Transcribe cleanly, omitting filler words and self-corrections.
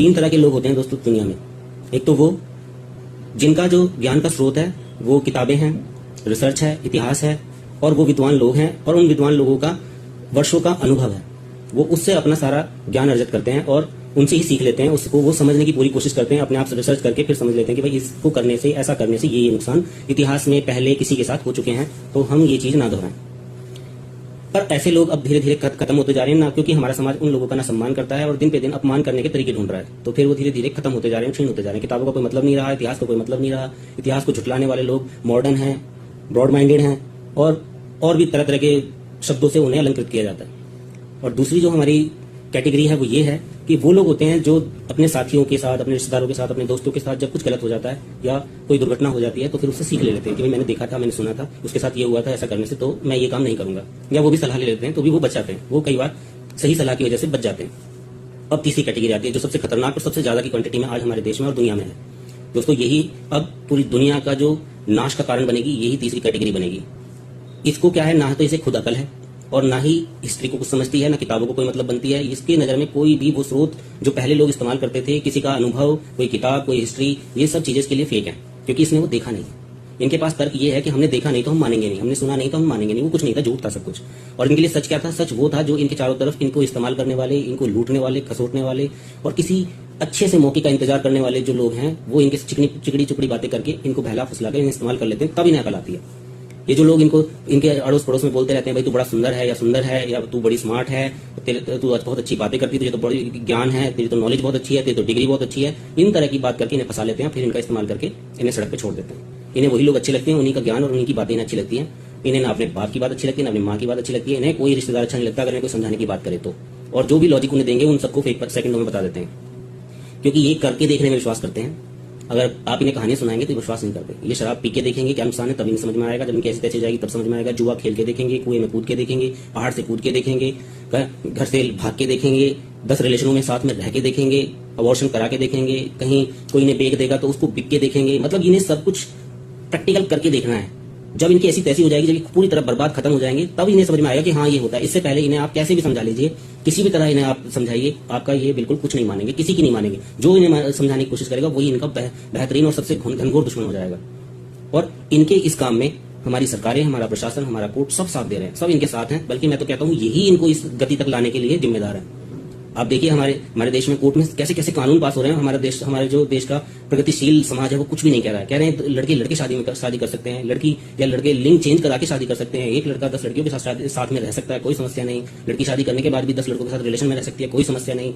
तीन तरह के लोग होते हैं दोस्तों दुनिया में। एक तो वो जिनका जो ज्ञान का स्रोत है वो किताबें हैं, रिसर्च है, इतिहास है, और वो विद्वान लोग हैं, और उन विद्वान लोगों का वर्षों का अनुभव है। वो उससे अपना सारा ज्ञान अर्जित करते हैं और उनसे ही सीख लेते हैं, उसको वो समझने की पूरी कोशिश करते हैं, अपने आप से रिसर्च करके फिर समझ लेते हैं कि भाई इसको करने से, ऐसा करने से ये नुकसान इतिहास में पहले किसी के साथ हो चुके हैं, तो हम ये चीज ना दोहराएं। पर ऐसे लोग अब धीरे धीरे खत्म होते जा रहे हैं ना, क्योंकि हमारा समाज उन लोगों का ना सम्मान करता है और दिन पे दिन अपमान करने के तरीके ढूंढ रहा है, तो फिर वो धीरे धीरे खत्म होते जा रहे हैं, क्षीण होते जा रहे हैं। किताबों का कोई मतलब नहीं रहा, इतिहास का कोई मतलब नहीं रहा। इतिहास को झुटलाने वाले लोग मॉडर्न हैं, ब्रॉड माइंडेड हैं, और भी तरह तरह के शब्दों से उन्हें अलंकृत किया जाता है। और दूसरी जो हमारी कैटेगरी है वो ये है कि वो लोग होते हैं जो अपने साथियों के साथ, अपने रिश्तेदारों के साथ, अपने दोस्तों के साथ जब कुछ गलत हो जाता है या कोई दुर्घटना हो जाती है तो फिर उससे सीख ले लेते हैं कि भाई मैंने देखा था, मैंने सुना था, उसके साथ ये हुआ था, ऐसा करने से तो मैं ये काम नहीं करूंगा। या वो भी सलाह ले लेते हैं तो भी वो बच जाते हैं, वो कई बार सही सलाह की वजह से बच जाते हैं। अब तीसरी कैटेगरी आती है जो सबसे खतरनाक और सबसे ज्यादा की क्वांटिटी में आज हमारे देश में और दुनिया में है दोस्तों। यही अब पूरी दुनिया का जो नाश का कारण बनेगी, यही तीसरी कैटेगरी बनेगी। इसको क्या है, ना तो इसे खुद अकल है और ना ही हिस्ट्री को कुछ समझती है, ना किताबों को कोई मतलब बनती है। इसके नजर में कोई भी वो स्रोत जो पहले लोग इस्तेमाल करते थे, किसी का अनुभव, कोई किताब, कोई हिस्ट्री, ये सब चीजें इसके लिए फेक है, क्योंकि इसने वो देखा नहीं। इनके पास तर्क ये है कि हमने देखा नहीं तो हम मानेंगे नहीं, हमने सुना नहीं तो हम मानेंगे नहीं। वो कुछ नहीं था, झूठ था सब कुछ। और इनके लिए सच क्या था? सच वो था जो इनके चारों तरफ इनको इस्तेमाल करने वाले, इनको लूटने वाले, खसोटने वाले और किसी अच्छे से मौके का इंतजार करने वाले जो लोग हैं, वो इनके चिकनी चुपड़ी बातें करके इनको बहला फुसला कर इन्हें इस्तेमाल कर लेते हैं, तब इन्हें अकल आती है। ये जो लोग इनको इनके अड़ोस पड़ोस में बोलते रहते हैं भाई तू बड़ा सुंदर है, या तू बड़ी स्मार्ट है, तू बहुत अच्छी बातें करती है, तुझे तो बड़ी ज्ञान है, तेरी तो नॉलेज बहुत अच्छी है, तेरी तो डिग्री बहुत अच्छी है, इन तरह की बात करके इन्हें फंसा लेते हैं। फिर इनका इस्तेमाल करके इन्हें सड़क पे छोड़ देते हैं। इन्हें वही लोग अच्छे लगते हैं, उन्हीं का ज्ञान और उन्हीं की बातें इन्हें अच्छी लगती हैं। इन्हें ना अपने बाप की बात अच्छी लगती है, ना अपनी माँ की बात अच्छी लगती है। इन्हें कोई रिश्तेदार अच्छा नहीं लगता अगर इन्हें कोई समझाने की बात करे तो। और जो भी लॉजिक उन्हें देंगे उन सबको फेक सेकंडों में बता देते हैं, क्योंकि ये करके देखने में विश्वास करते हैं। अगर आप इन्हें कहानियां सुनाएंगे तो विश्वास नहीं करते। ये शराब पी के देखेंगे क्या नुकसान है, तभी नहीं समझ में आएगा। जब इनकी ऐसी तैसी जाएगी तब समझ में आएगा। जुआ खेल के देखेंगे, कुएं में कूद के देखेंगे, पहाड़ से कूद के देखेंगे, घर से भाग के देखेंगे, 10 रिलेशनों में साथ में रह के देखेंगे, अबॉर्शन करा के देखेंगे, कहीं कोई इन्हें बेच देगा तो उसको बिक के देखेंगे। मतलब इन्हें सब कुछ प्रैक्टिकल करके देखना है। जब इनकी ऐसी तैसी हो जाएगी, जब पूरी तरह बर्बाद खत्म हो जाएंगे, तब इन्हें समझ में आएगा कि हाँ ये होता है। इससे पहले इन्हें आप कैसे भी समझा लीजिए, किसी भी तरह इन्हें आप समझाइए, आपका ये बिल्कुल कुछ नहीं मानेंगे, किसी की नहीं मानेंगे। जो इन्हें समझाने की कोशिश करेगा वही इनका बेहतरीन और सबसे घनघोर दुश्मन हो जाएगा। और इनके इस काम में हमारी सरकारें, हमारा प्रशासन, हमारा कोर्ट सब साथ दे रहे हैं, सब इनके साथ हैं। बल्कि मैं तो कहता हूँ यही इनको इस गति तक लाने के लिए जिम्मेदार है। आप देखिए हमारे देश में कोर्ट में कैसे कैसे कानून पास हो रहे हैं। हमारे जो देश का प्रगतिशील समाज है वो कुछ भी नहीं कह रहा है। कह रहे हैं लड़के शादी कर सकते हैं, लड़की या लड़के लिंग चेंज करा के शादी कर सकते हैं। एक लड़का 10 लड़कियों के साथ में रह सकता है, कोई समस्या नहीं। लड़की शादी करने के बाद भी 10 लड़कों के साथ रिलेशन में रह सकती है, कोई समस्या नहीं।